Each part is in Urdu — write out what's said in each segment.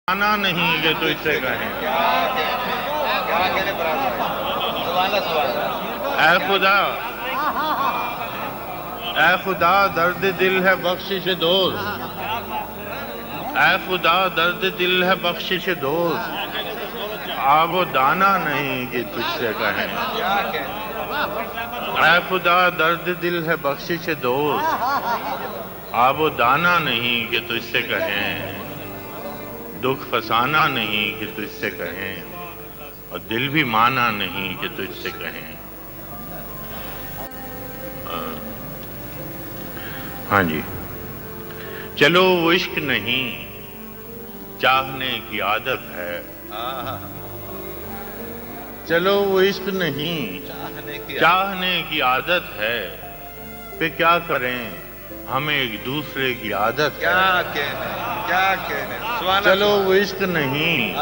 آنا نہیں کہ تجھ سے کہیں اے خدا، اے خدا درد دل ہے بخشش دوست، اے خدا درد دل ہے بخشش دوست، آب و دانہ نہیں کہ تجھ سے کہیں اے خدا درد دل ہے بخشش دوست، آب و دانہ نہیں کہ تجھ سے کہیں، دکھ فسانہ نہیں کہ تجھ سے کہیں، اور دل بھی مانا نہیں کہ تجھ سے کہیں۔ ہاں جی، چلو وہ عشق نہیں چاہنے کی عادت ہے، چلو وہ عشق نہیں چاہنے کی عادت ہے، پہ کیا کریں ہمیں ایک دوسرے کی عادت ہے۔ کیا کہنے چلو وہ عشق نہیں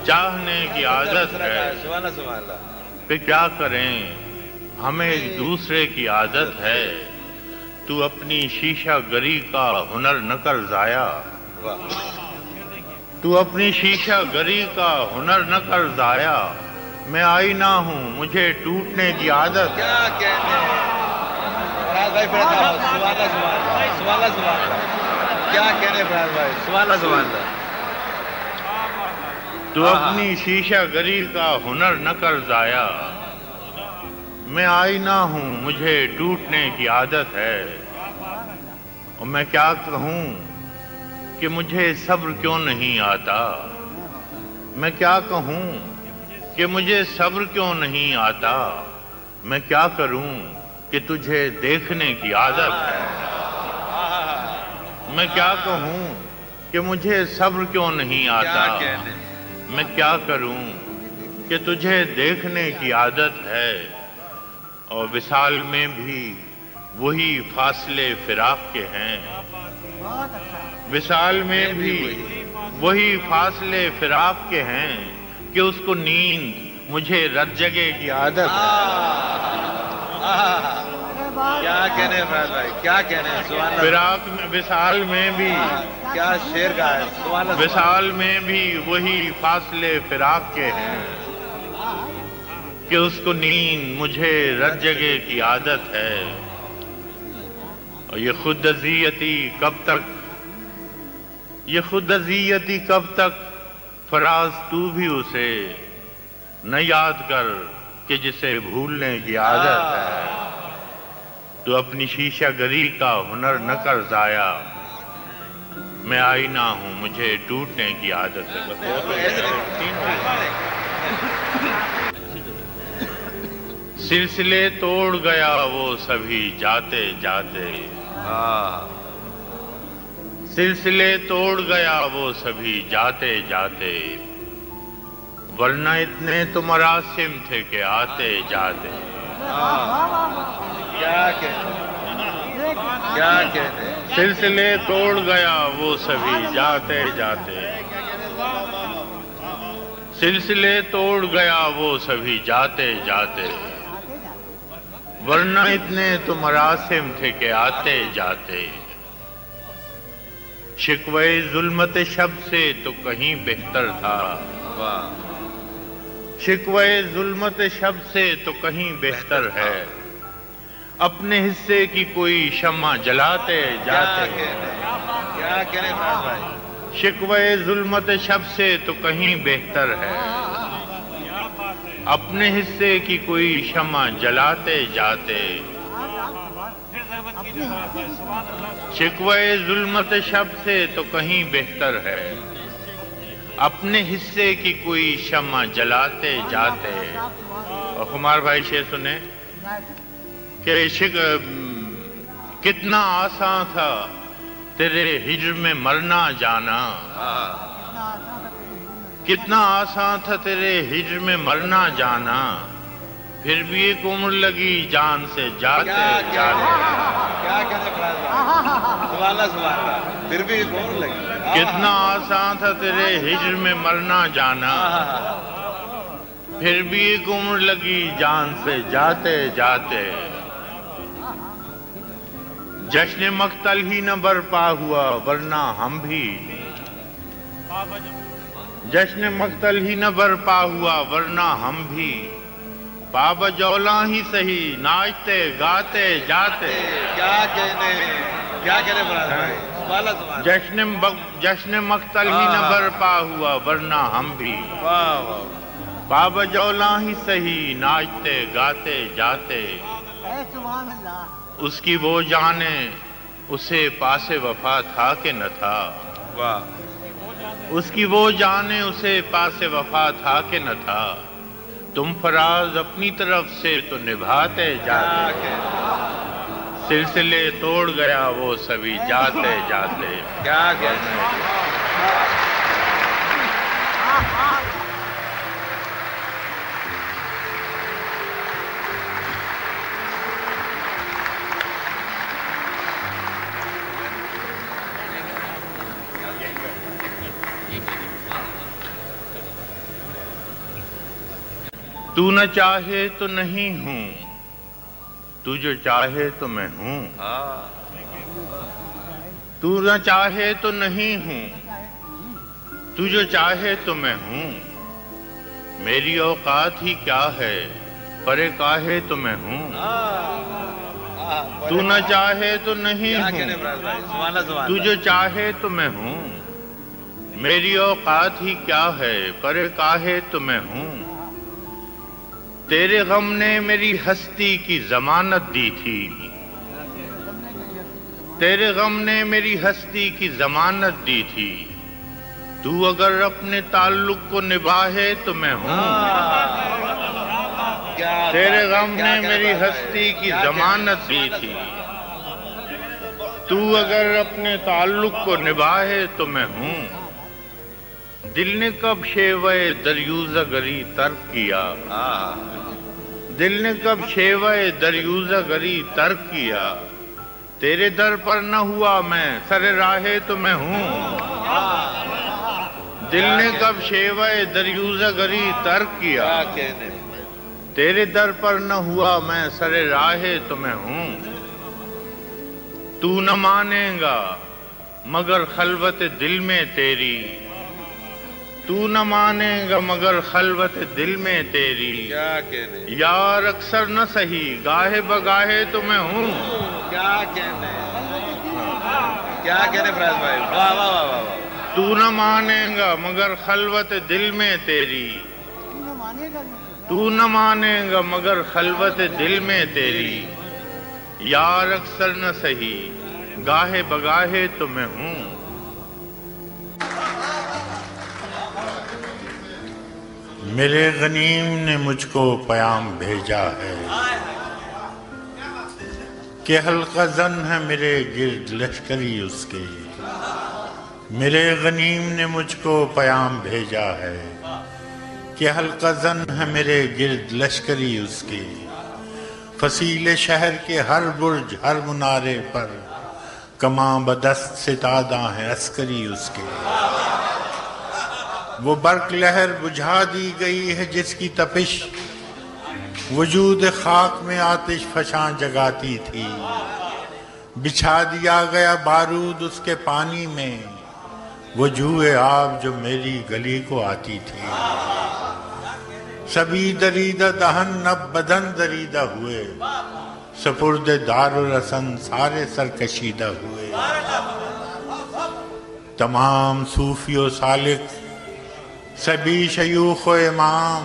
چاہنے کی عادت ہے، پہ کیا کریں ہمیں ایک دوسرے کی عادت ہے، تو اپنی شیشہ گری کا ہنر نہ کر ضائع، تو اپنی شیشہ گری کا ہنر نہ کر ضائع، میں آئینہ ہوں مجھے ٹوٹنے کی عادت ہے۔ کیا کہنے کیا کہنے فراز بھائی، سبحان اللہ۔ تو اپنی شیشہ گری کا ہنر نہ کر ضائع، میں آئینہ ہوں مجھے ٹوٹنے کی عادت ہے، اور میں کیا کہوں کہ مجھے صبر کیوں نہیں آتا، میں کیا کہوں کہ مجھے صبر کیوں نہیں آتا، میں کیا کروں کہ تجھے دیکھنے کی عادت ہے، میں کیا کہوں کہ مجھے صبر کیوں نہیں آتا، میں کیا کروں کہ تجھے دیکھنے کی عادت ہے، اور وصال میں بھی وہی فاصلے فراق کے ہیں، وصال میں بھی وہی فاصلے فراق کے ہیں، کہ اس کو نیند مجھے رت جگہ کی عادت ہے۔ کیا کہنے فراز بھائی، کیا کہنے، سبحان اللہ۔ فراق میں وصال میں بھی کیا شعر کا ہے، سبحان اللہ۔ وصال میں بھی وہی فاصلے فراق کے ہیں، کہ اس کو نیند مجھے رت جگہ کی عادت ہے، اور یہ خود اذیتی کب تک، یہ خود اذیتی کب تک، فراز تو بھی اسے نہ یاد کر کہ جسے بھولنے کی عادت ہے، تو اپنی شیشہ گری کا ہنر نہ کر ضائع، میں آئینہ ہوں مجھے ٹوٹنے کی عادت ہے۔ سلسلے توڑ گیا وہ سبھی جاتے جاتے، سلسلے توڑ گیا وہ سبھی جاتے جاتے، ورنہ اتنے تو مراسم تھے کہ آتے جاتے۔ کیا کہنے، کیا کہنے، سلسلے توڑ گیا وہ سبھی جاتے جاتے، سلسلے توڑ گیا وہ سبھی جاتے جاتے، ورنہ اتنے تو مراسم تھے کہ آتے جاتے، شکوے ظلمت شب سے تو کہیں بہتر تھا، شکوے ظلمت شب سے تو کہیں بہتر ہے، اپنے حصے کی کوئی شمع جلاتے جاتے، کیا کہنے فراز بھائی، شکوے ظلمت شب سے تو کہیں بہتر ہے، اپنے حصے کی کوئی شمع جلاتے جاتے، شکوے ظلمت شب سے تو کہیں بہتر ہے، اپنے حصے کی کوئی شمع جلاتے جاتے۔ اور خمار بھائی شعر سنیں کہ کتنا آسان تھا تیرے ہجر میں مرنا جانا، کتنا آسان تھا تیرے ہجر میں مرنا جانا، پھر بھی ایک عمر لگی جان سے جاتے جاتے۔ کیا کہنے فراز بھائی، سبحان اللہ سبحان اللہ، پھر بھی کون لگی، کتنا آسان تھا تیرے ہجر میں مرنا جانا، پھر بھی ایک عمر لگی جان سے جاتے جاتے، جشن مقتل ہی نہ برپا ہوا ورنہ ہم بھی جشن مقتل ہی نہ برپا ہوا ورنہ ہم بھی بابا جولا ہی سہی ناچتے گاتے جاتے. کیا کہنے فراز بھائی. سبحان اللہ. جشن مقتل ہی نہ برپا ہوا ورنہ ہم بھی واہ واہ. بابا جولا ہی سہی ناچتے گاتے جاتے. سبحان اللہ. اس کی وہ جانے اسے پاس وفا تھا کہ نہ تھا. واہ. اس کی وہ جانے اسے پاس وفا تھا کہ نہ تھا. تم فراز اپنی طرف سے تو نبھاتے جاتے. سلسلے توڑ گیا وہ سبھی جاتے جاتے. کیا کہنے. تو نہ چاہے تو نہیں ہوں تو جو چاہے تو میں ہوں. تو نہ چاہے تو نہیں ہوں تو جو چاہے تو میں ہوں. میری اوقات ہی کیا ہے پرے کاہے تو میں ہوں. تو نہ چاہے تو نہیں ہوں تو جو چاہے تو میں ہوں. میری اوقات ہی کیا ہے پرے کاہے تو میں ہوں. تیرے غم نے میری ہستی کی ضمانت دی تھی. تیرے غم نے میری ہستی کی ضمانت دی تھی. تو اگر اپنے تعلق کو نبھائے تو میں ہوں. تیرے غم نے میری ہستی کی ضمانت دی تھی. تو اگر اپنے تعلق کو نبھائے تو میں ہوں. دل نے کب شیوے دریوزہ گری ترک کیا. دل نے کب شیوے دریوزہ گری ترک کیا. تیرے در پر نہ ہوا میں سر راہے تو میں ہوں. دل نے کب شیوے دریوزہ گری ترک کیا. تیرے در پر نہ ہوا میں سر راہے تو میں ہوں. تو نہ مانے گا مگر خلوت دل میں تیری. تو نہ مانے گا مگر خلوت دل میں تیری. یار اکثر نہ سہی گاہے بگاہے تو میں ہوں. کیا کہنے فراز بھائی. واہ واہ واہ واہ. تو نہ مانے گا مگر خلوت دل میں تیری. تو نہ مانے گا مگر خلوت دل میں تیری. یار اکثر نہ سہی گاہے بگاہے تو میں ہوں. میرے غنیم نے مجھ کو پیام بھیجا ہے کہ حلقہ زن ہے میرے گرد لشکری اس کے. میرے غنیم نے مجھ کو پیام بھیجا ہے کہ حلقہ زن ہے میرے گرد لشکری اس کے. فصیل شہر کے ہر برج ہر منارے پر کماں بدست ستادہ ہیں عسکری اس کے. وہ برق لہر بجھا دی گئی ہے جس کی تپش وجود خاک میں آتش فشاں جگاتی تھی. بچھا دیا گیا بارود اس کے پانی میں وہ جوئے آب جو میری گلی کو آتی تھی. سبھی دریدہ دہن اب بدن دریدہ ہوئے سپرد دار و رسن سارے سرکشیدہ ہوئے. تمام صوفی و سالک سبھی شیوخ و امام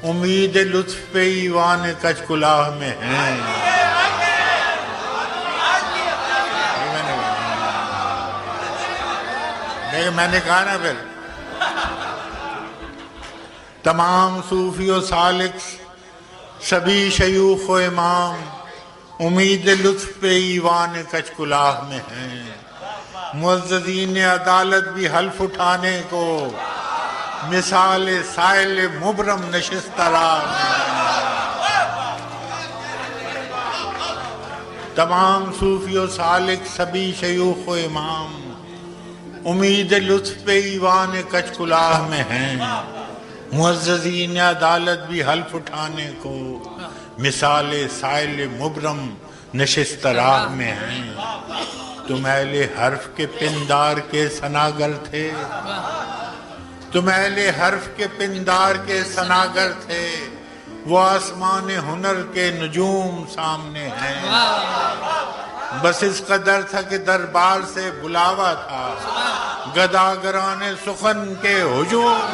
امید لطف پہ ایوان کچ کلاہ میں ہیں. میں نے کہا نا پھر تمام صوفی و سالک سبھی شیوخ و امام امید لطف پہ ایوان کچ کلاہ میں ہیں. معززین عدالت بھی حلف اٹھانے کو مثال سائل مبرم نشست راہ میں. تمام صوفی و سالک سبھی شیوخ و امام امید لطف پہ ایوان کچ کلاہ میں ہیں. معززین عدالت بھی حلف اٹھانے کو مثال سائل مبرم نشست راہ میں ہیں. تم اہل حرف کے پندار کے ثناگر تھے، تم اہل حرف کے پندار کے ثناگر تھے، وہ آسمان ہنر کے نجوم سامنے ہیں، بس اس قدر تھا کہ دربار سے بلاوا تھا، گداگران سخن کے ہجوم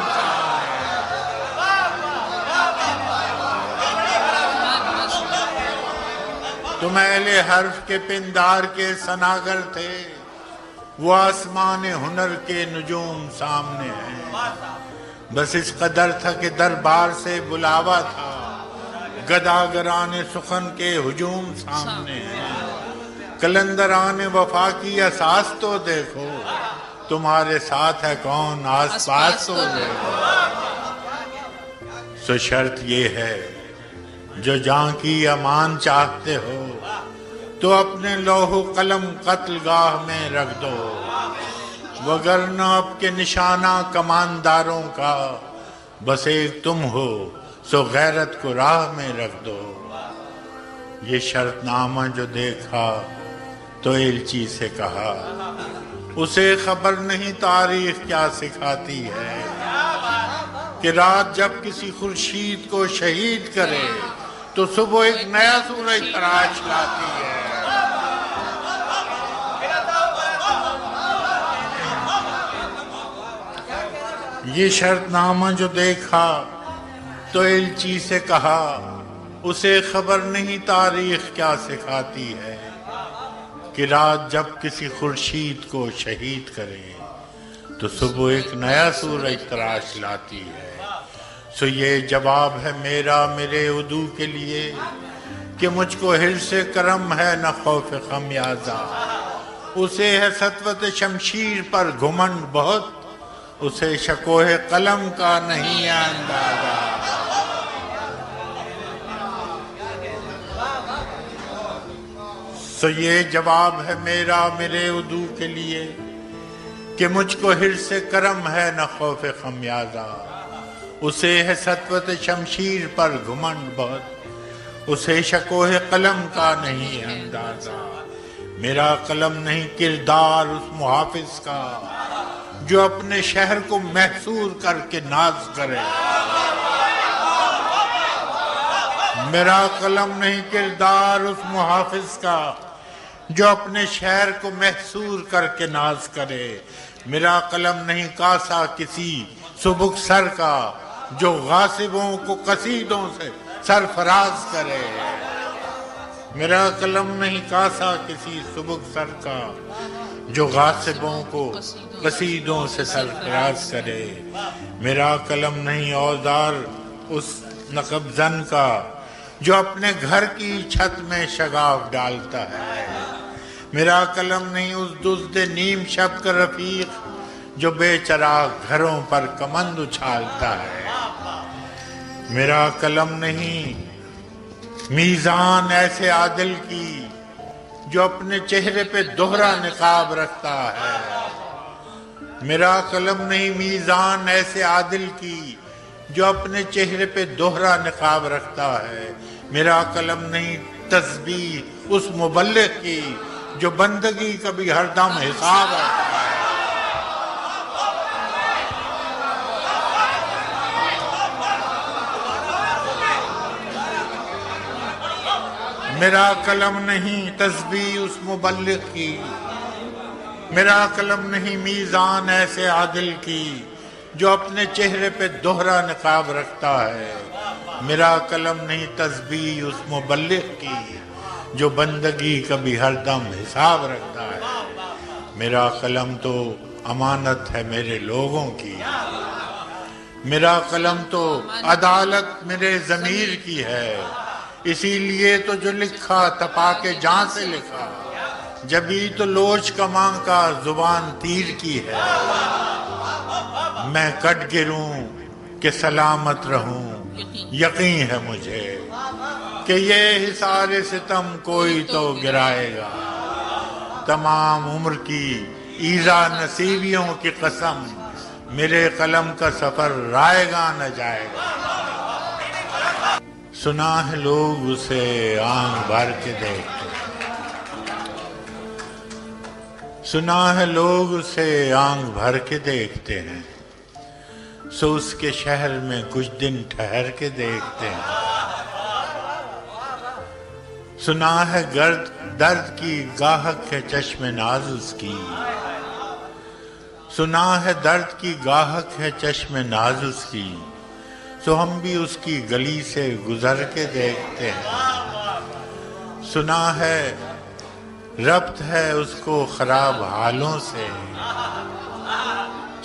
تم اہل حرف کے پندار کے ثناگر تھے، وہ آسمان ہنر کے نجوم سامنے ہیں، بس اس قدر تھا کہ دربار سے بلاوا تھا، گداگران سخن کے ہجوم سامنے ہیں، کلندران وفا کی اساس تو دیکھو، تمہارے ساتھ ہے کون آس پاس تو دیکھو، سو شرط یہ ہے جو جاں کی امان چاہتے ہو تو اپنے لوح و قلم قتل گاہ میں رکھ دو، وگرنہ اب کے نشانہ کمانداروں کا بس ایک تم ہو، سو غیرت کو راہ میں رکھ دو۔ یہ شرط نامہ جو دیکھا تو ایلچی سے کہا، اسے خبر نہیں تاریخ کیا سکھاتی ہے، کہ رات جب کسی خورشید کو شہید کرے تو صبح ایک نیا سورج تراش لاتی ہے۔ یہ شرط نامہ جو دیکھا تو ایلچی سے کہا، اسے خبر نہیں تاریخ کیا سکھاتی ہے، کہ رات جب کسی خورشید کو شہید کرے تو صبح ایک نیا سورج تراش لاتی ہے۔ سو یہ جواب ہے میرا میرے عدو کے لیے، کہ مجھ کو حرص کرم ہے نہ خوف خمیازہ، اسے ہے سطوت شمشیر پر گھمنڈ بہت، اسے شکوہ قلم کا نہیں اندازہ۔ سو یہ جواب ہے میرا میرے عدو کے لیے، کہ مجھ کو حرص کرم ہے نہ خوف خمیازہ، اسے ہے سطوت شمشیر پر گھمنڈ بہت، اسے شکوہ قلم کا نہیں اندازہ۔ میرا قلم نہیں کردار اس محافظ کا، جو اپنے شہر کو محصور کر کے ناز کرے، میرا قلم نہیں کردار اس محافظ کا، جو اپنے شہر کو محصور کر کے ناز کرے، میرا قلم نہیں کاسا کسی سبک سر کا، جو غاصبوں کو قصیدوں سے سرفراز کرے، میرا قلم نہیں کاسا کسی سبک سر کا، جو غاصبوں کو قصیدوں سے سرفراز کرے، میرا قلم نہیں اوزار اس نقب زن کا، جو اپنے گھر کی چھت میں شگاف ڈالتا ہے، میرا قلم نہیں اس دزد نیم شب کا رفیق، جو بے چراغ گھروں پر کمند اچھالتا ہے، میرا قلم نہیں میزان ایسے عادل کی، جو اپنے چہرے پہ دوہرا نقاب رکھتا ہے، میرا قلم نہیں میزان ایسے عادل کی، جو اپنے چہرے پہ دوہرا نقاب رکھتا ہے، میرا قلم نہیں تسبیح اس مبلغ کی، جو بندگی کا بھی ہر دم حساب رکھتا ہے، میرا قلم نہیں تسبیح اس مبلغ کی، میرا قلم نہیں میزان ایسے عادل کی، جو اپنے چہرے پہ دوہرا نقاب رکھتا ہے، میرا قلم نہیں تسبیح اس مبلغ کی، جو بندگی کا بھی ہر دم حساب رکھتا ہے، میرا قلم تو امانت ہے میرے لوگوں کی، میرا قلم تو عدالت میرے ضمیر کی ہے، اسی لیے تو جو لکھا تپا کے جان سے لکھا، جبھی تو لوچ کماں کا زبان تیر کی ہے، میں کٹ گروں کہ سلامت رہوں، یقین ہے مجھے کہ یہ حصار ستم کوئی تو گرائے گا، تمام عمر کی ایذا نصیبیوں کی قسم، میرے قلم کا سفر رائے گا نہ جائے گا۔ سنا ہے لوگ اسے آنکھ بھر کے دیکھتے، سنا ہے لوگ اسے آنکھ بھر کے دیکھتے ہیں، سو اس کے شہر میں کچھ دن ٹھہر کے دیکھتے ہیں۔ سنا ہے درد کی گاہک ہے چشم ناز اس کی، سنا ہے درد کی گاہک ہے چشم ناز اس کی، سو ہم بھی اس کی گلی سے گزر کے دیکھتے ہیں۔ سنا ہے ربط ہے اس کو خراب حالوں سے،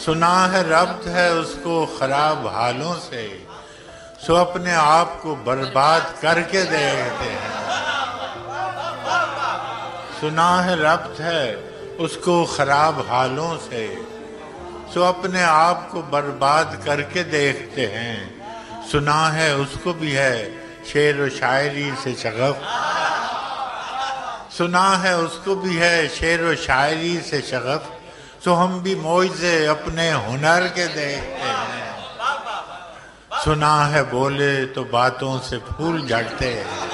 سنا ہے ربط ہے اس کو خراب حالوں سے، سو اپنے آپ کو برباد کر کے دیکھتے ہیں۔ سنا ہے ربط ہے اس کو خراب حالوں سے، سو اپنے آپ کو برباد کر کے دیکھتے ہیں۔ سنا ہے اس کو بھی ہے شعر و شاعری سے شغف، سنا ہے اس کو بھی ہے شعر و شاعری سے شغف، سو ہم بھی معجزے اپنے ہنر کے دیکھتے ہیں۔ سنا ہے بولے تو باتوں سے پھول جھڑتے ہیں،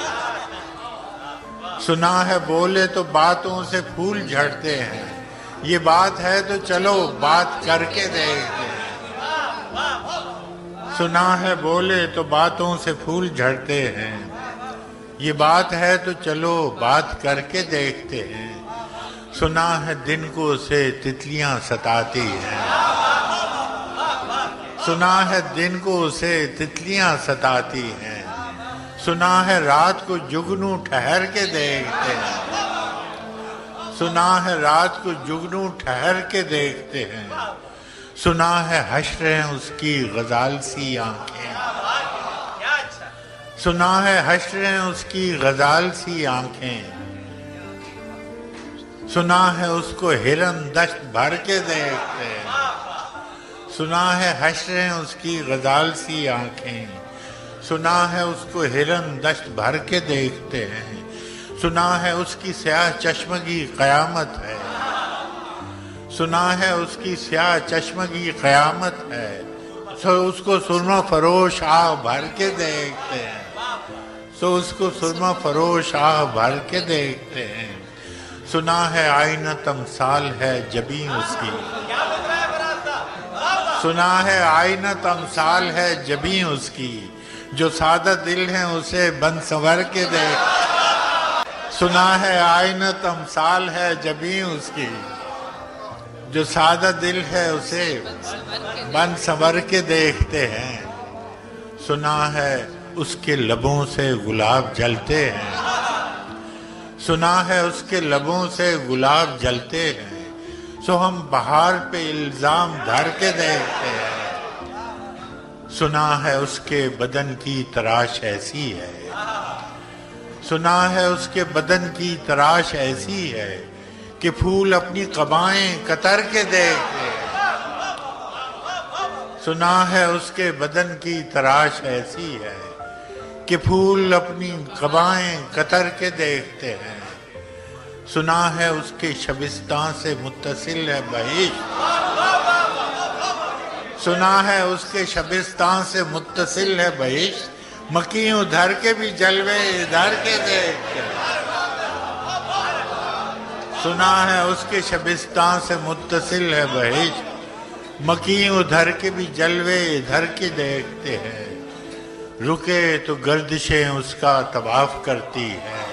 سنا ہے بولے تو باتوں سے پھول جھڑتے ہیں، یہ بات ہے تو چلو بات کر کے دیکھتے ہیں۔ سنا ہے بولے تو باتوں سے پھول جھڑتے ہیں، یہ بات ہے تو چلو بات کر کے دیکھتے ہیں۔ سنا ہے دن کو اسے تتلیاں ستاتی ہیں، سنا ہے دن کو اسے تتلیاں ستاتی ہیں، سنا ہے رات کو جگنو ٹھہر کے دیکھتے ہیں، سنا ہے رات کو جگنو ٹھہر کے دیکھتے ہیں۔ سنا ہے حشر ہیں اس کی غزال سی آنکھیں، سنا ہے حشر ہیں اس کی غزال سی آنکھیں، سنا ہے اس کو ہرن دشت بھر کے دیکھتے ہیں۔ سنا ہے حشر ہیں اس کی غزال سی آنکھیں، سنا ہے اس کو ہرن دشت بھر کے دیکھتے ہیں۔ سنا ہے اس کی سیاہ چشمگی قیامت ہے، سنا ہے اس کی سیاہ چشمگی قیامت ہے، سو اس کو سرما فروش آہ بھر کے دیکھتے ہیں، سو اس کو سرما فروش آہ بھر کے دیکھتے ہیں۔ سنا ہے آئینہ تمثال ہے جبیں اس کی، سنا ہے آئینہ تمثال ہے جبیں اس کی، جو سادہ دل ہیں اسے بن سنور کے دیکھتے ہیں۔ سنا ہے آئینہ تمثال ہے جبیں اس کی، جو سادہ دل ہے اسے بن سنور کے دیکھتے ہیں۔ سنا ہے اس کے لبوں سے گلاب جلتے ہیں، سنا ہے اس کے لبوں سے گلاب جلتے ہیں، سو ہم بہار پہ الزام دھر کے دیکھتے ہیں۔ سنا ہے اس کے بدن کی تراش ایسی ہے، سنا ہے اس کے بدن کی تراش ایسی ہے کہ پھول اپنی قبائیں کتر کے دیکھتے ہیں۔ سنا ہے اس کے بدن کی تراش ایسی ہے کہ پھول اپنی قبائیں کتر کے دیکھتے ہیں۔ سنا ہے اس کے شبستان سے متصل ہے بہشت، سنا ہے اس کے شبستان سے متصل ہے بہشت، مکیں ادھر کے بھی جلوے ادھر کے دیکھتے ہیں۔ سنا ہے اس کے شبستان سے متصل ہے بہشت، مکیں ادھر کے بھی جلوے ادھر کے دیکھتے ہیں۔ رکے تو گردشیں اس کا طواف کرتی ہیں،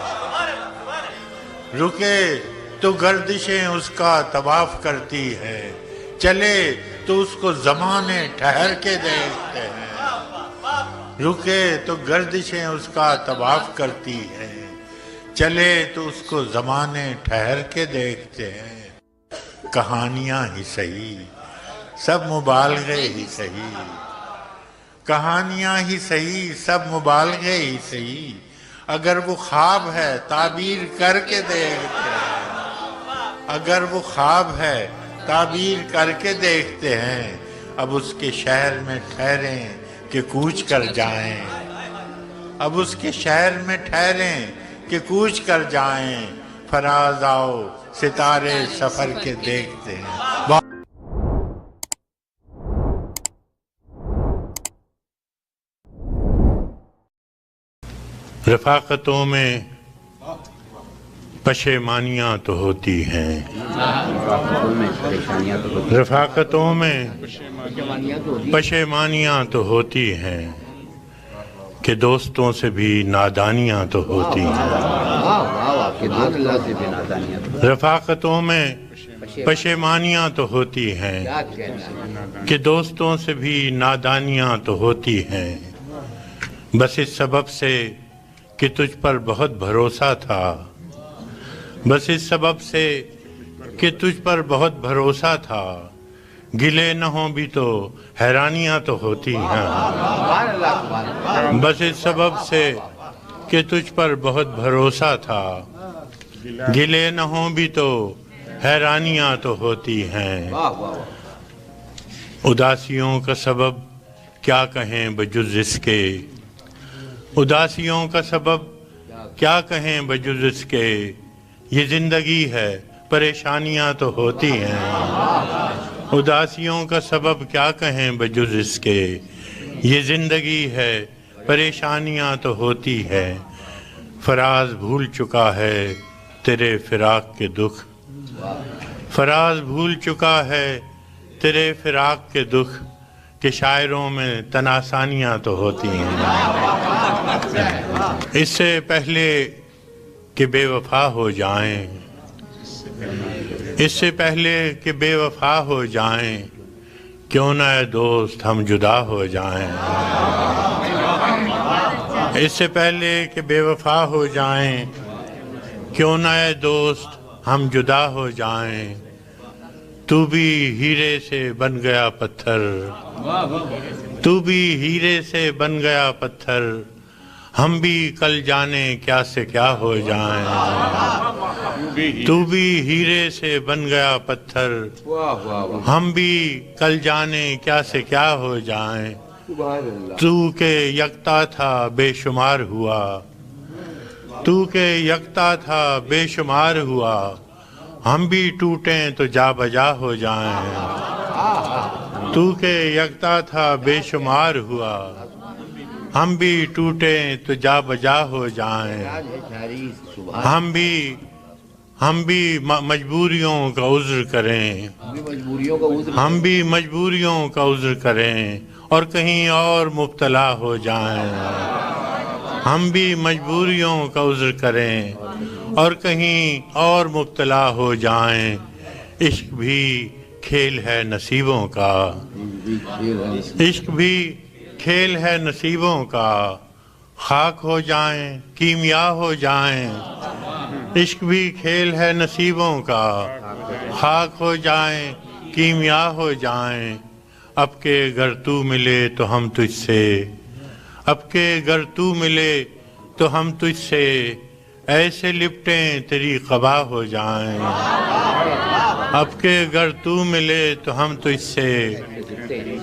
رکے تو گردشیں اس کا طواف کرتی ہے، چلے تو اس کو زمانے ٹھہر کے دیکھتے ہیں۔ رکے تو گردشیں اس کا طواف کرتی ہے، چلے تو اس کو زمانے ٹھہر کے دیکھتے ہیں۔ کہانیاں ہی صحیح سب مبالغے ہی صحیح، کہانیاں ہی صحیح سب مبالغے ہی صحیح، اگر وہ خواب ہے تعبیر کر کے دیکھتے ہیں، اگر وہ خواب ہے تعبیر کر کے دیکھتے ہیں۔ اب اس کے شہر میں ٹھہریں کہ کوچ کر جائیں، اب اس کے شہر میں ٹھہریں کہ کوچ کر جائیں، فراز آؤ ستارے سفر کے دیکھتے ہیں۔ رفاقتوں میں پشیمانیاں تو ہوتی ہیں، رفاقتوں میں پشیمانیاں تو ہوتی ہیں، کہ دوستوں سے بھی نادانیاں تو ہوتی ہیں، رفاقتوں میں پشیمانیاں تو ہوتی ہیں، کہ دوستوں سے بھی نادانیاں تو ہوتی ہیں، بس اس سبب سے کہ تجھ پر بہت بھروسہ تھا، بس اس سبب سے کہ تجھ پر بہت بھروسہ تھا، گلے نہ ہوں بھی تو حیرانیاں تو ہوتی ہیں، بس اس سبب سے کہ تجھ پر بہت بھروسہ تھا، گلے نہ ہوں بھی تو حیرانیاں تو ہوتی ہیں، اداسیوں کا سبب کیا کہیں بجز اس کے، اداسیوں کا سبب کیا کہیں بجز اس کے، یہ زندگی ہے پریشانیاں تو ہوتی ہیں، اداسیوں کا سبب کیا کہیں بجز اس کے، یہ زندگی ہے پریشانیاں تو ہوتی ہے، فراز بھول چکا ہے تیرے فراق کے دکھ، فراز بھول چکا ہے تیرے فراق کے دکھ، کہ شاعروں میں تناسانیاں تو ہوتی ہیں، اس سے پہلے کہ بے وفا ہو جائیں، اس سے پہلے کہ بے وفا ہو جائیں، کیوں نہ اے دوست ہم جدا ہو جائیں، اس سے پہلے کہ بے وفا ہو جائیں، کیوں نہ اے دوست ہم جدا ہو جائیں، تو بھی ہیرے سے بن گیا پتھر، تو بھی ہیرے سے بن گیا پتھر، ہم بھی کل جانے کیا سے کیا ہو جائیں، تو بھی ہیرے سے بن گیا پتھر، ہم بھی کل جانے کیا سے کیا ہو جائیں، تو کہ یکتا تھا بے شمار ہوا، تو کہ یکتا تھا بے شمار ہوا، ہم بھی ٹوٹیں تو جا بجا ہو جائیں، تو کہ یکتا تھا بے شمار ہوا، ہم بھی ٹوٹیں تو جا بجا ہو جائیں، ہم بھی مجبوریوں کا عذر کریں، ہم بھی مجبوریوں کا عذر کریں اور کہیں اور مبتلا ہو جائیں، ہم بھی مجبوریوں کا عذر کریں اور کہیں اور مبتلا ہو جائیں، عشق بھی کھیل ہے نصیبوں کا، عشق بھی کھیل ہے نصیبوں کا، خاک ہو جائیں کیمیا ہو جائیں، عشق بھی کھیل ہے نصیبوں کا، خاک ہو جائیں کیمیا ہو جائیں، اب کہ گر تو ملے تو ہم تجھ سے، اب کہ گر تو ملے تو ہم تجھ سے، ایسے لپٹیں تیری قبا ہو جائیں، اب کہ گر تو ملے تو ہم تجھ سے،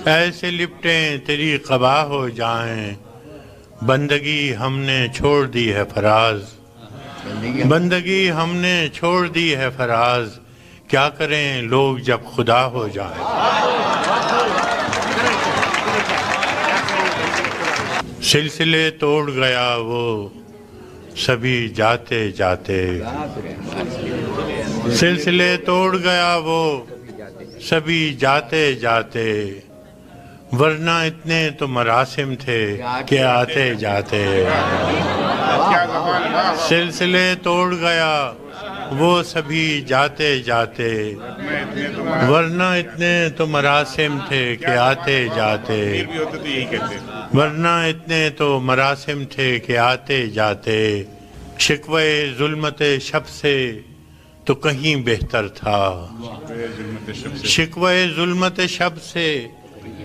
ایسے لپٹیں تیری قبا ہو جائیں، بندگی ہم نے چھوڑ دی ہے فراز، بندگی ہم نے چھوڑ دی ہے فراز، کیا کریں لوگ جب خدا ہو جائیں، سلسلے توڑ گیا وہ سبھی جاتے جاتے، سلسلے توڑ گیا وہ سبھی جاتے جاتے، ورنہ اتنے تو مراسم تھے کہ آتے جاتے، سلسلے توڑ گیا وہ سبھی جاتے جاتے، ورنہ اتنے تو مراسم تھے کہ آتے جاتے، ورنہ اتنے تو مراسم تھے کہ آتے جاتے، شکوے ظلمت شب سے تو کہیں بہتر تھا، شکوے ظلمت شب سے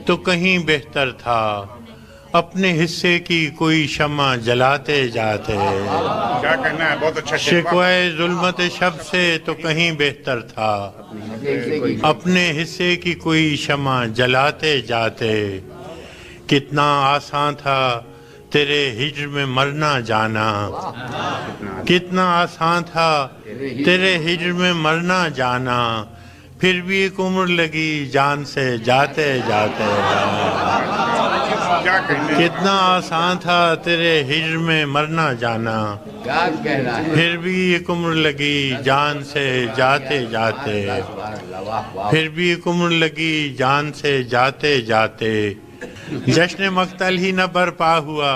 تو کہیں بہتر تھا، اپنے حصے کی کوئی شمع جلاتے جاتے، کیا کہنا ہے، بہت اچھا شکوے ظلمت شب سے تو کہیں بہتر تھا، اپنے حصے کی کوئی شمع جلاتے جاتے، کتنا آسان تھا تیرے ہجر میں مرنا جانا، کتنا آسان تھا تیرے ہجر میں مرنا جانا، پھر بھی ایک عمر لگی جان سے جاتے جاتے، کیا کہنا ہے؟ کتنا آسان تھا تیرے ہجر میں مرنا جانا، کیا کہنا ہے؟ پھر بھی ایک عمر لگی جان سے جاتے جاتے، پھر بھی ایک عمر لگی جان سے جاتے جاتے، جشن مقتل ہی نہ برپا ہوا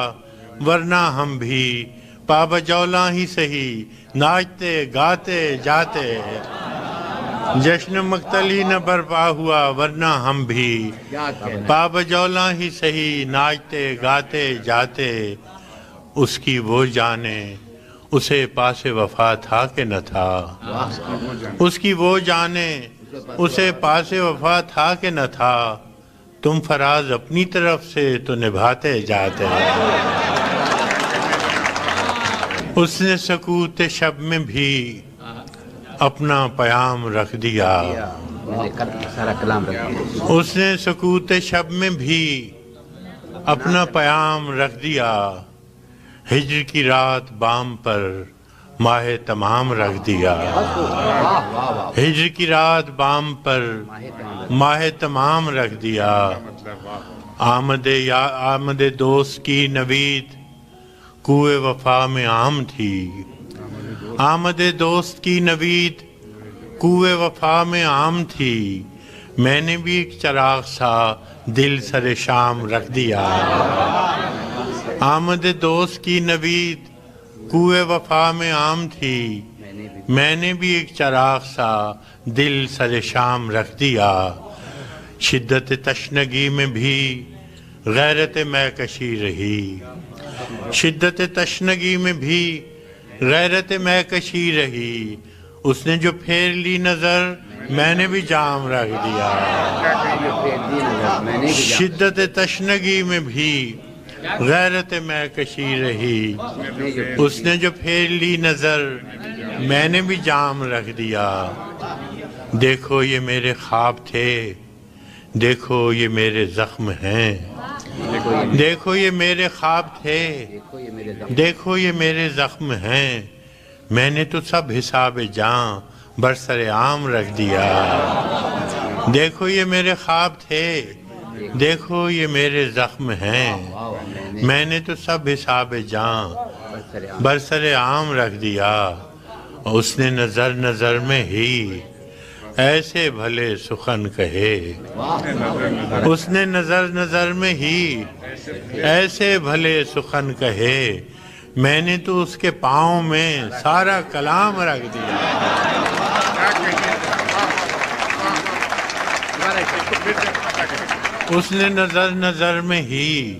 ورنہ ہم بھی پا بجولاں ہی سہی ناچتے گاتے جاتے، جشن مقتل ہی نہ برپا ہوا ورنہ ہم بھی کیا کہنا پا بجولاں ہی سہی ناچتے گاتے جاتے، اس کی وہ جانے اسے پاس وفا تھا کہ نہ تھا، اس کی وہ جانے اسے پاس وفا تھا کہ نہ تھا، تم فراز اپنی طرف سے تو نبھاتے جاتے، اس نے سکوت شب میں بھی اپنا پیام رکھ دیا، سارا کلام رکھ اس نے سکوت شب میں بھی اپنا پیام رکھ دیا، ہجر کی رات بام پر ماہ تمام رکھ دیا، ہجر کی رات بام پر ماہ تمام رکھ دیا، آمد دوست کی نوید کوئے وفا میں عام تھی، آمد دوست کی نوید کوئے وفا میں عام تھی، میں نے بھی ایک چراغ سا دل سر شام رکھ دیا، آمد دوست کی نوید کوئے وفا میں عام تھی، میں نے بھی ایک چراغ سا دل سر شام رکھ دیا، شدت تشنگی میں بھی غیرت میکشی رہی، شدت تشنگی میں بھی غیرت میکشی رہی، اس نے جو پھیر لی نظر میں نے بھی جام رکھ دیا، شدت تشنگی میں بھی غیرت میکشی رہی، اس نے جو پھیر لی نظر میں نے بھی جام رکھ دیا، دیکھو یہ میرے خواب تھے، دیکھو یہ میرے زخم ہیں، دیکھو یہ میرے خواب تھے، دیکھو یہ میرے زخم ہیں، میں نے تو سب حساب جاں برسر عام رکھ دیا، دیکھو یہ میرے خواب تھے، دیکھو یہ میرے زخم ہیں، میں نے تو سب حساب جاں برسر عام رکھ دیا، اس نے نظر نظر میں ہی ایسے بھلے سخن کہے، اس نے نظر نظر میں ہی ایسے بھلے سخن کہے، میں نے تو اس کے پاؤں میں سارا کلام رکھ دیا، اس نے نظر نظر میں ہی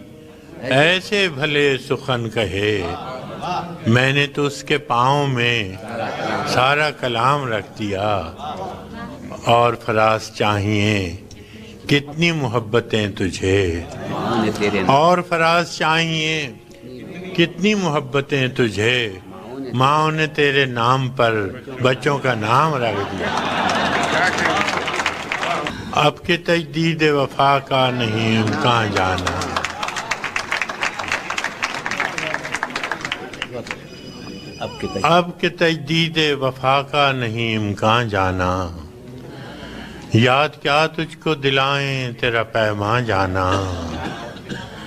ایسے بھلے سخن کہے، میں نے تو اس کے پاؤں میں سارا کلام رکھ دیا، اور فراز چاہیے کتنی محبتیں تجھے، اور فراز چاہیے کتنی محبتیں تجھے، ماں نے تیرے نام پر بچوں کا نام رکھ دیا، اب کے تجدید وفا کا نہیں امکان جانا، اب کے تجدید وفا کا نہیں امکان جانا، یاد کیا تجھ کو دلائیں تیرا پیمان جانا،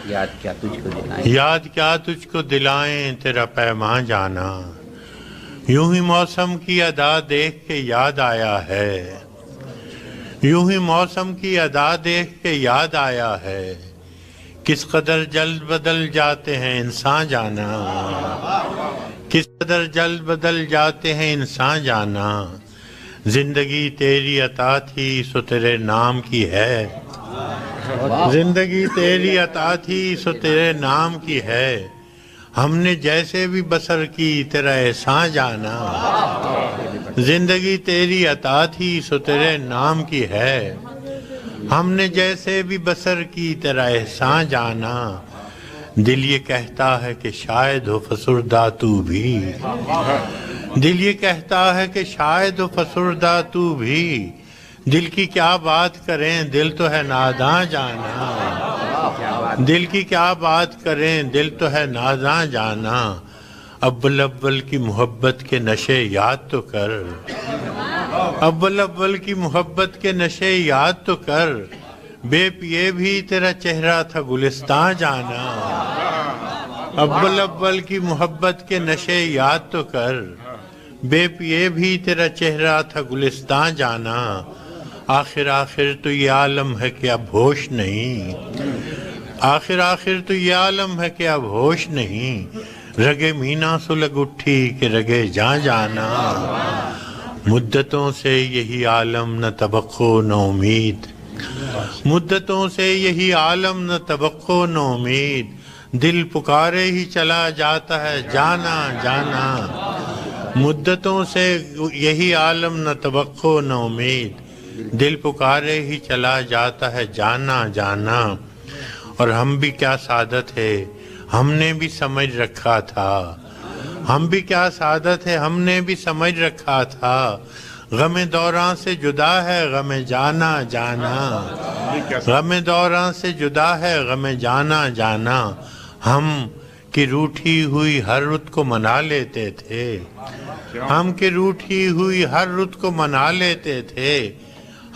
یاد کیا تجھ کو دلائیں، یاد کیا تجھ کو دلائیں تیرا پیمان جانا، یوں ہی موسم کی ادا دیکھ کے یاد آیا ہے، یوں ہی موسم کی ادا دیکھ کے یاد آیا ہے، کس قدر جلد بدل جاتے ہیں انسان جانا، کس قدر جلد بدل جاتے ہیں انسان جانا، زندگی تیری عطا تھی سو تیرے نام کی ہے، زندگی تیری عطا تھی سو تیرے نام کی ہے، ہم نے جیسے بھی بسر کی تیرا احسان جانا، زندگی تیری عطا تھی سو تیرے نام کی ہے، ہم نے جیسے بھی بسر کی تیرا احسان جانا، دل یہ کہتا ہے کہ شاید ہو فسردہ تو بھی، دل یہ کہتا ہے کہ شاید ہو فسردہ تو بھی، دل کی کیا بات کریں دل تو ہے ناداں جانا، دل کی کیا بات کریں دل تو ہے ناداں جانا، اول اول کی محبت کے نشے یاد تو کر، اول اول کی محبت کے نشے یاد تو کر، بے پیے بھی تیرا چہرہ تھا گلستان جانا، اول اول کی محبت کے نشے یاد تو کر، بے پیے بھی تیرا چہرہ تھا گلستان جانا، آخر آخر تو یہ عالم ہے کہ اب ہوش نہیں، آخر آخر تو یہ عالم ہے کہ اب ہوش نہیں، رگے مینا سلگ اٹھی کہ رگے جاں جانا، مدتوں سے یہی عالم نہ توقع نہ امید، مدتوں سے یہی عالم نہ توقع نہ امید، دل پکارے ہی چلا جاتا ہے جانا جانا، مدتوں سے یہی عالم نہ توقع نہ امید، دل پکارے ہی چلا جاتا ہے جانا جانا، اور ہم بھی کیا سعادت ہے ہم نے بھی سمجھ رکھا تھا، ہم بھی کیا سعادت ہے ہم نے بھی سمجھ رکھا تھا، غم دوراں سے جدا ہے غم جانا جانا، غم دوراں سے جدا ہے غم جانا جانا، ہم کی روٹھی ہوئی ہر رت کو منا لیتے تھے، ہم کی روٹھی ہوئی ہر رت کو منا لیتے تھے،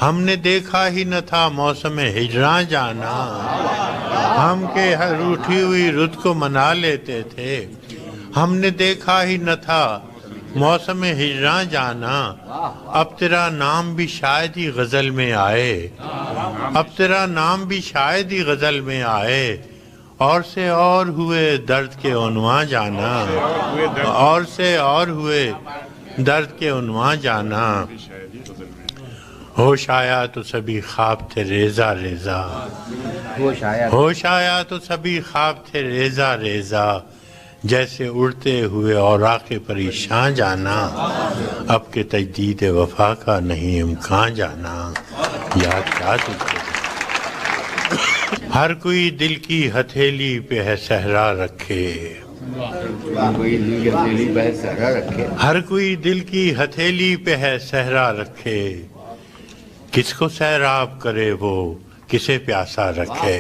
ہم نے دیکھا ہی نہ تھا موسم ہجراں جانا، ہم کے ہر روٹھی ہوئی رت کو منا لیتے تھے، ہم نے دیکھا ہی نہ تھا موسم ہجراں جانا، اب تیرا نام بھی شاید ہی غزل میں آئے، اب تیرا نام بھی شاید ہی غزل میں آئے، اور سے اور ہوئے درد کے عنواں جانا، اور سے اور ہوئے درد کے عنواں جانا، ہوش آیا تو سبھی خواب تھے ریزہ ریزہ، ہوش آیا تو سبھی خواب تھے ریزہ ریزہ، جیسے اڑتے ہوئے اوراق پریشان جانا، اب کے تجدید وفا کا نہیں امکان جانا، یاد کیا تجھے ہر کوئی دل کی ہتھیلی پہ ہے صحرا رکھے، ہر کوئی دل کی ہتھیلی پہ ہے صحرا رکھے، کس کو سیراب کرے وہ کسے پیاسا رکھے،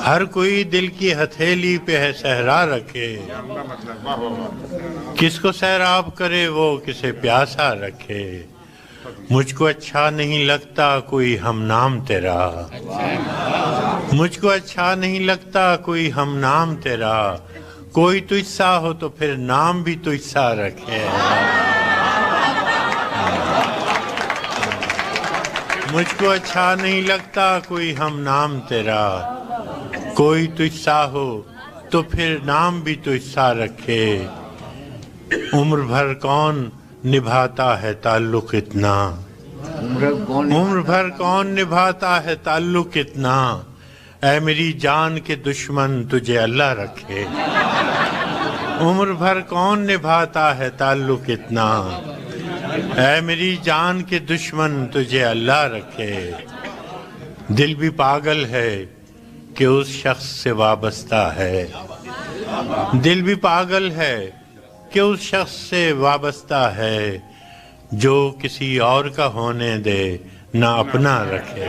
ہر کوئی دل کی ہتھیلی پہ ہے صحرا رکھے، کس کو سیراب کرے وہ کسے پیاسا رکھے، مجھ کو اچھا نہیں لگتا کوئی ہم نام تیرا، مجھ کو اچھا نہیں لگتا کوئی ہم نام تیرا، کوئی تجھ سا ہو تو پھر نام بھی تجھ سا رکھے، مجھ کو اچھا نہیں لگتا کوئی ہم نام تیرا، کوئی تجھ سا ہو تو پھر نام بھی تجھ سا رکھے، عمر بھر کون نبھاتا ہے تعلق اتنا، عمر بھر کون نبھاتا ہے تعلق اتنا، اے میری جان کے دشمن تجھے اللہ رکھے، عمر بھر کون نبھاتا ہے تعلق اتنا، اے میری جان کے دشمن تجھے اللہ رکھے، دل بھی پاگل ہے کہ اس شخص سے وابستہ ہے، دل بھی پاگل ہے کہ اس شخص سے وابستہ ہے، جو کسی اور کا ہونے دے نہ اپنا رکھے،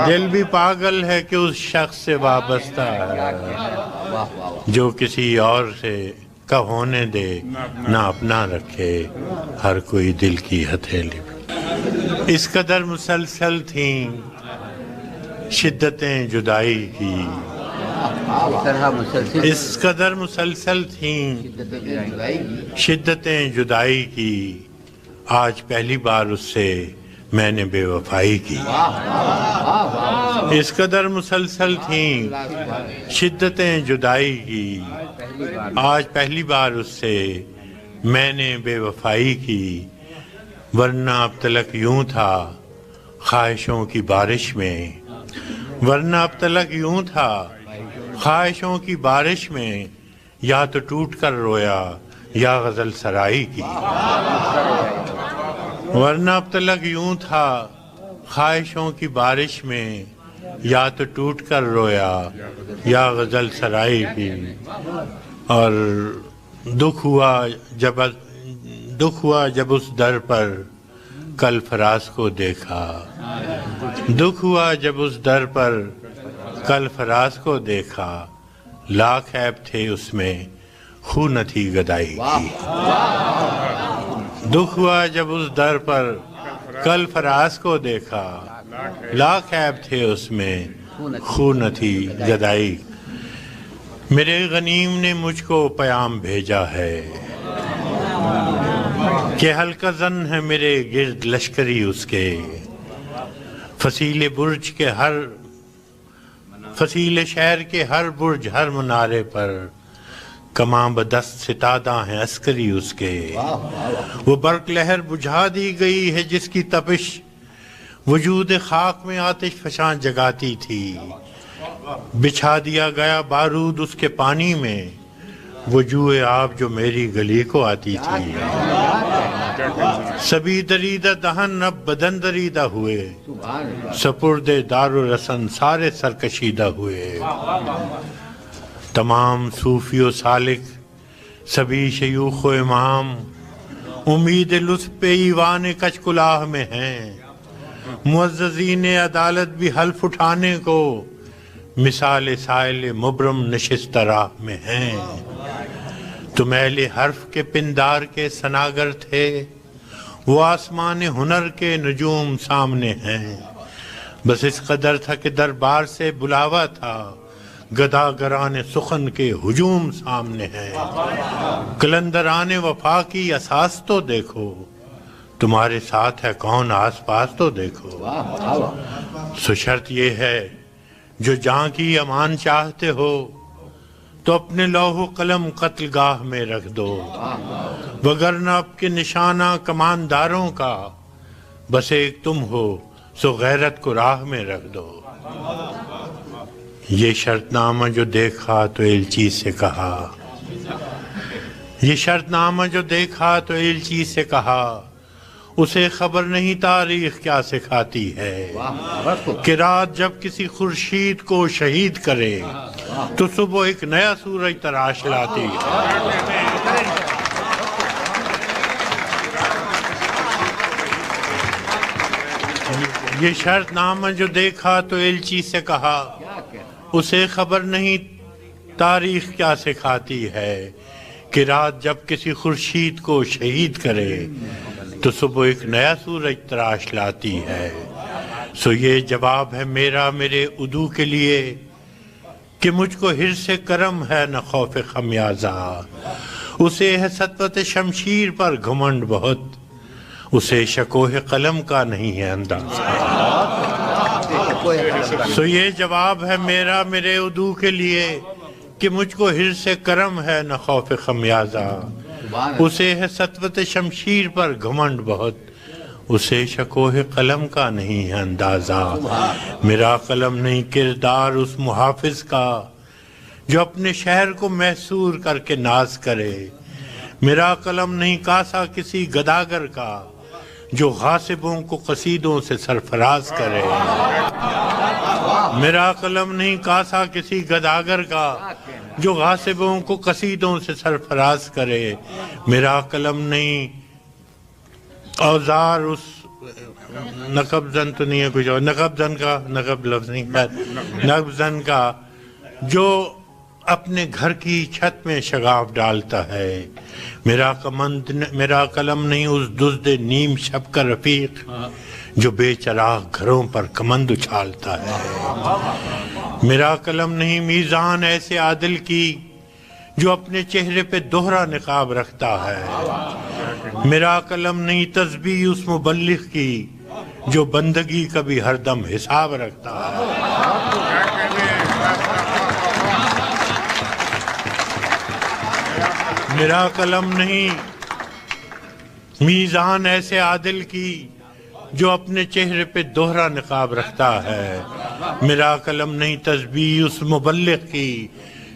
دل بھی پاگل ہے کہ اس شخص سے وابستہ ہے، جو کسی اور سے کا ہونے دے نہ اپنا رکھے، ہر کوئی دل کی ہتھیلی پہ، اس قدر مسلسل تھیں شدتیں جدائی کی، اس قدر مسلسل تھیں شدتیں جدائی کی، آج پہلی بار اس سے میں نے بے وفائی کی، اس قدر مسلسل تھیں شدتیں جدائی کی، آج پہلی بار اس سے میں نے بے وفائی کی، ورنہ اب تلک یوں تھا خواہشوں کی بارش میں، ورنہ اب تلک یوں تھا خواہشوں کی بارش میں، یا تو ٹوٹ کر رویا یا غزل سرائی کی، ورنہ اب تلک یوں تھا خواہشوں کی بارش میں، یا تو ٹوٹ کر رویا یا غزل سرائی کی، اور دکھ ہوا جب اس در پر کل فراز کو دیکھا، دکھ ہوا جب اس در پر کل فراز کو دیکھا، لاکھ عیب تھے اس میں خو نہ تھی گدائی کی، دکھ ہوا جب اس در پر کل فراز کو دیکھا، لاکھ عیب تھے اس میں، خون نہ تھی گدائی۔ میرے غنیم نے مجھ کو پیام بھیجا ہے کہ ہلکا زن ہے میرے گرد لشکری اس کے، فصیل شہر کے ہر برج ہر منارے پر کماں بدست ستادہ ہیں عسکری اس کے۔ وہ برق لہر بجھا دی گئی ہے جس کی تپش وجود خاک میں آتش فشاں جگاتی تھی، بچھا دیا گیا بارود اس کے پانی میں وہ جوئے آب جو میری گلی کو آتی تھی۔ سبھی دریدہ دہن اب بدن دریدہ ہوئے، سپرد دار و رسن سارے سرکشیدہ ہوئے۔ تمام صوفی و سالک، سبھی شیوخ و امام، امید لطف پہ ایوان کچ کلاہ میں ہیں۔ معززین عدالت بھی حلف اٹھانے کو مثال سائل مبرم نشستہ راہ میں ہیں۔ تم اہل حرف کے پندار کے سناگر تھے، وہ آسمان ہنر کے نجوم سامنے ہیں۔ بس اس قدر تھا کہ دربار سے بلاوا تھا، گداگران سخن کے ہجوم سامنے ہیں۔ قلندران وفا کی اساس تو دیکھو، تمہارے ساتھ ہے کون آس پاس تو دیکھو۔ سو شرط یہ ہے جو جان کی امان چاہتے ہو تو اپنے لوح و قلم قتل گاہ میں رکھ دو، وگرنہ اب کے نشانہ کمانداروں کا بس ایک تم ہو، سو غیرت کو راہ میں رکھ دو۔ یہ شرط نامہ جو دیکھا تو ایلچی سے کہا، یہ شرط نامہ جو دیکھا تو ایلچی سے کہا، اسے خبر نہیں تاریخ کیا سکھاتی ہے کہ رات جب کسی خورشید کو شہید کرے تو صبح ایک نیا سورج تراش لاتی ہے۔ یہ شرط نامہ جو دیکھا تو ایلچی سے کہا، اسے خبر نہیں تاریخ کیا سکھاتی ہے کہ رات جب کسی خورشید کو شہید کرے تو صبح ایک نیا سورج تراش لاتی ہے۔ سو یہ جواب ہے میرا میرے عدو کے لیے کہ مجھ کو حرص کرم ہے نہ خوف خمیازہ، اسے ہے سطوت شمشیر پر گھمنڈ بہت، اسے شکوہ قلم کا نہیں ہے اندازہ۔ سو یہ جواب ہے میرا میرے عدو کے لیے کہ مجھ کو حرص کرم ہے نہ خوف خمیازہ، اسے ہے سطوت شمشیر پر گھمنڈ بہت، اسے شکوہ قلم کا نہیں ہے اندازہ۔ میرا قلم نہیں کردار اس محافظ کا جو اپنے شہر کو محصور کر کے ناز کرے، میرا قلم نہیں کاسا کسی گداگر کا جو غاصبوں کو قصیدوں سے سرفراز کرے، میرا قلم نہیں کاسا کسی گداگر کا جو غاصبوں کو قصیدوں سے سرفراز کرے، میرا قلم نہیں اوزار اس نقب زن تو نہیں ہے کچھ اور، نقب زن کا، نقب لفظ نہیں، نقب زن کا جو اپنے گھر کی چھت میں شگاف ڈالتا ہے، میرا قلم نہیں اس دزد نیم شب کا رفیق جو بے چراغ گھروں پر کمند اچھالتا ہے، میرا قلم نہیں میزان ایسے عادل کی جو اپنے چہرے پہ دوہرا نقاب رکھتا ہے، میرا قلم نہیں تسبیح اس مبلغ کی جو بندگی کا بھی ہر دم حساب رکھتا ہے، میرا قلم نہیں میزان ایسے عادل کی جو اپنے چہرے پہ دوہرا نقاب رکھتا ہے، میرا قلم نہیں تسبیح اس مبلغ کی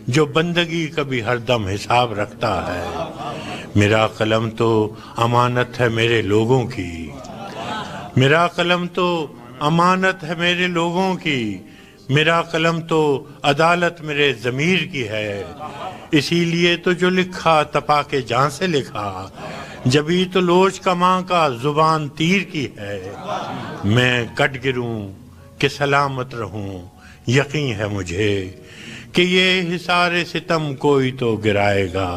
جو بندگی کا بھی ہر دم حساب رکھتا ہے، میرا قلم تو امانت ہے میرے لوگوں کی، میرا قلم تو امانت ہے میرے لوگوں کی، میرا قلم تو عدالت میرے ضمیر کی ہے، اسی لیے تو جو لکھا تپا کے جان سے لکھا، جبھی تو لوچ کماں کا زبان تیر کی ہے، میں کٹ گروں کہ سلامت رہوں، یقین ہے مجھے کہ یہ حصار ستم کوئی تو گرائے گا،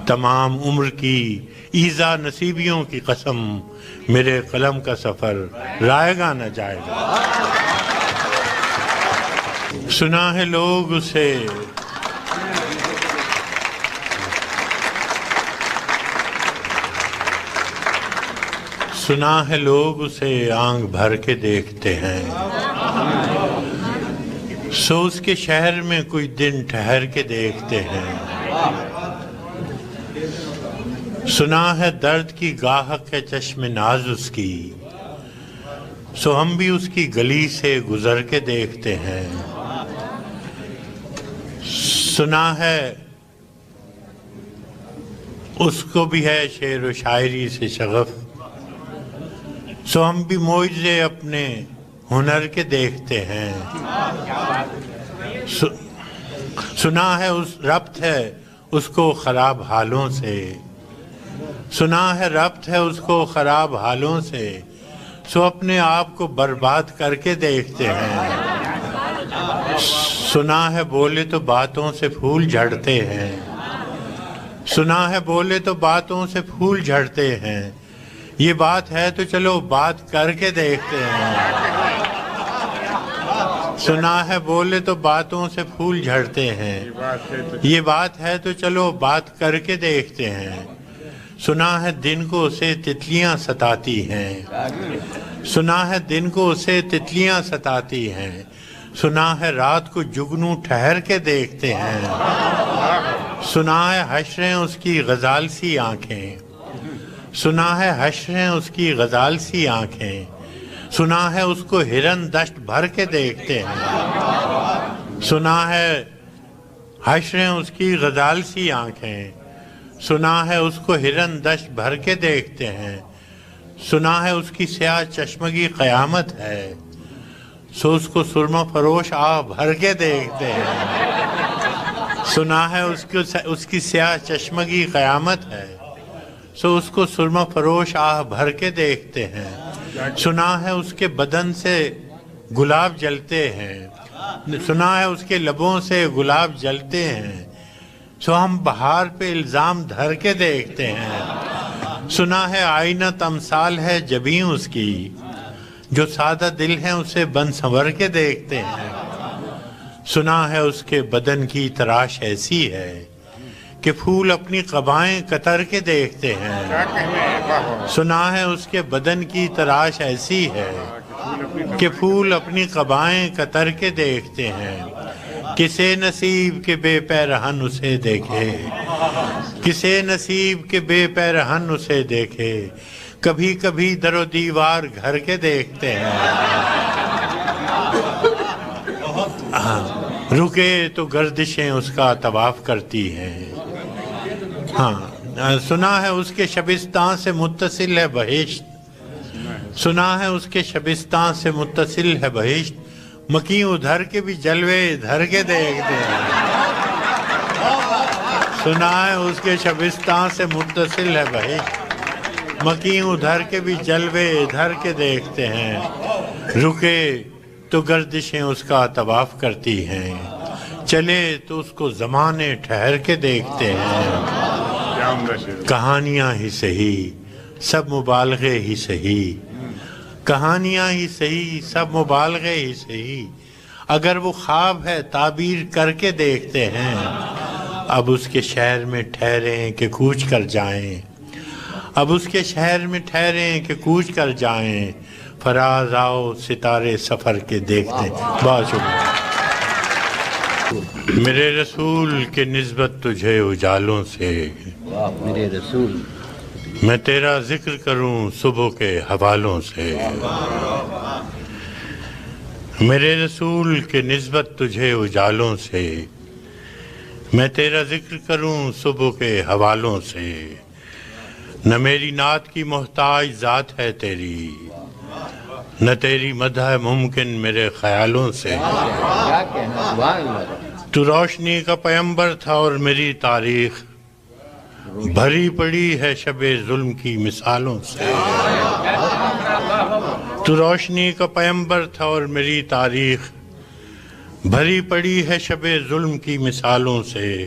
تمام عمر کی ایذا نصیبیوں کی قسم میرے قلم کا سفر رائے گا نہ جائے گا۔ سنا ہے لوگ اسے سنا ہے لوگ اسے آنکھ بھر کے دیکھتے ہیں، سو اس کے شہر میں کوئی دن ٹھہر کے دیکھتے ہیں۔ سنا ہے درد کی گاہک ہے چشم ناز اس کی، سو ہم بھی اس کی گلی سے گزر کے دیکھتے ہیں۔ سنا ہے اس کو بھی ہے شعر و شاعری سے شغف، سو ہم بھی معجزے اپنے ہنر کے دیکھتے ہیں۔ سنا ہے اس ربط ہے اس کو خراب حالوں سے، سنا ہے ربط ہے اس کو خراب حالوں سے، سو اپنے آپ کو برباد کر کے دیکھتے ہیں۔ سنا ہے بولے تو باتوں سے پھول جھڑتے ہیں، سنا ہے بولے تو باتوں سے پھول جھڑتے ہیں، یہ بات ہے تو چلو بات کر کے دیکھتے ہیں۔ سنا ہے بولے تو باتوں سے پھول جھڑتے ہیں، یہ بات ہے تو چلو بات کر کے دیکھتے ہیں۔ سنا ہے دن کو اسے تتلیاں ستاتی ہیں، سنا ہے دن کو اسے تتلیاں ستاتی ہیں، سنا ہے رات کو جگنو ٹھہر کے دیکھتے ہیں۔ سنا ہے حشریں اس کی غزال سی آنکھیں، سنا ہے حشریں اس کی غزال سی آنکھیں، سنا ہے اس کو ہرن دشت بھر کے دیکھتے ہیں۔ سنا ہے حشریں اس کی غزال سی آنکھیں، سنا ہے اس کو ہرن دشت بھر کے دیکھتے ہیں۔ سنا ہے اس کی سیاہ چشمگی قیامت ہے، سو اس کو سرما فروش آہ بھر کے دیکھتے ہیں۔ سنا ہے اس کی سیاہ چشمگی قیامت ہے، سو اس کو سرما فروش آہ بھر کے دیکھتے ہیں۔ سنا ہے اس کے بدن سے گلاب جلتے ہیں، سنا ہے اس کے لبوں سے گلاب جلتے ہیں، سو ہم بہار پہ الزام دھر کے دیکھتے ہیں۔ سنا ہے آئینہ تمثال ہے جبیں اس کی، جو سادہ دل ہیں اسے بن سنور کے دیکھتے ہیں۔ سنا ہے اس کے بدن کی تراش ایسی ہے کہ پھول اپنی قبائیں قطر کے دیکھتے ہیں۔ سنا ہے اس کے بدن کی تراش ایسی ہے کہ پھول اپنی قبائیں قطر کے دیکھتے ہیں۔ کسے نصیب کے بے پیرہن اسے دیکھے، کسے نصیب کے بے پیرہن اسے دیکھے، کبھی کبھی در و دیوار گھر کے دیکھتے ہیں۔ رکے تو گردشیں اس کا طواف کرتی ہیں۔ سنا ہے اس کے شبستان سے متصل ہے بہشت، سنا ہے اس کے شبستان سے متصل ہے بہشت، مکیں ادھر کے بھی جلوے ادھر کے دیکھتے ہیں۔ سنا ہے اس کے شبستان سے متصل ہے بہشت، مکیں ادھر کے بھی جلوے ادھر کے دیکھتے ہیں۔ رکے تو گردشیں اس کا طواف کرتی ہیں، چلے تو اس کو زمانے ٹھہر کے دیکھتے ہیں۔ کہانیاں ہی صحیح سب مبالغے ہی صحیح، کہانیاں ہی صحیح سب مبالغے ہی صحیح، اگر وہ خواب ہے تعبیر کر کے دیکھتے ہیں۔ اب اس کے شہر میں ٹھہریں کہ کوچ کر جائیں، اب اس کے شہر میں ٹھہریں کہ کوچ کر جائیں، فراز آؤ ستارے سفر کے دیکھتے ہیں۔ بہت شکریہ۔ میرے رسول کے نسبت تجھے اجالوں سے، میرے رسول میں تیرا ذکر کروں صبح کے حوالوں سے۔ میرے رسول کے نسبت تجھے اجالوں سے، میں تیرا ذکر کروں صبح کے حوالوں سے۔ نہ میری نعت کی محتاج ذات ہے تیری، نہ تیری مدح ممکن میرے خیالوں سے۔ کیا کہنا، سبحان اللہ۔ تو روشنی کا پیمبر تھا اور میری تاریخ بھری پڑی ہے شب ظلم کی مثالوں سے۔ تو روشنی کا پیمبر تھا اور میری تاریخ بھری پڑی ہے شب ظلم کی مثالوں سے۔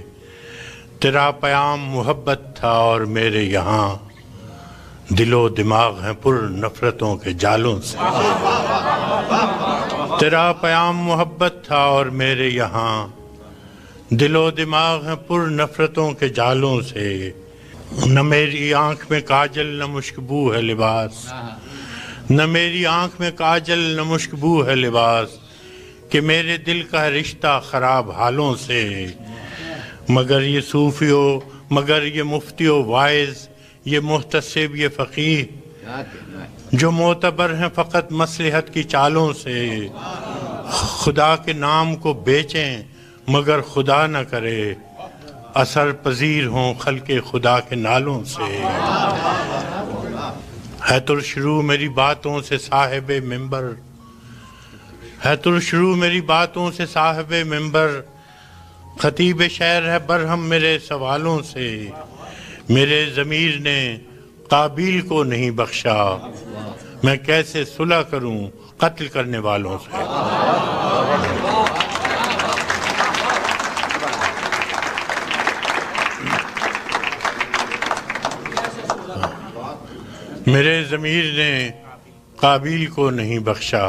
تیرا پیام محبت تھا اور میرے یہاں دل و دماغ ہیں پر نفرتوں کے جالوں سے۔ تیرا پیام محبت تھا اور میرے یہاں دل و دماغ ہیں پر نفرتوں کے جالوں سے۔ نہ میری آنکھ میں کاجل نہ مشکبو ہے لباس، نہ میری آنکھ میں کاجل نہ مشکبو ہے لباس، کہ میرے دل کا رشتہ خراب حالوں سے۔ مگر یہ صوفیو، مگر یہ مفتیو وائز، یہ محتسب، یہ فقیہ، جو معتبر ہیں فقط مصلحت کی چالوں سے، خدا کے نام کو بیچیں مگر خدا نہ کرے، اثر پذیر ہوں خلق خدا کے نالوں سے۔ ہے ترشرو میری باتوں سے صاحب منبر، ہے ترشرو میری باتوں سے صاحب منبر، خطیب شعر ہے برہم میرے سوالوں سے۔ میرے ضمیر نے قابیل کو نہیں بخشا، میں کیسے صلح کروں قتل کرنے والوں سے۔ میرے ضمیر نے قابیل کو نہیں بخشا،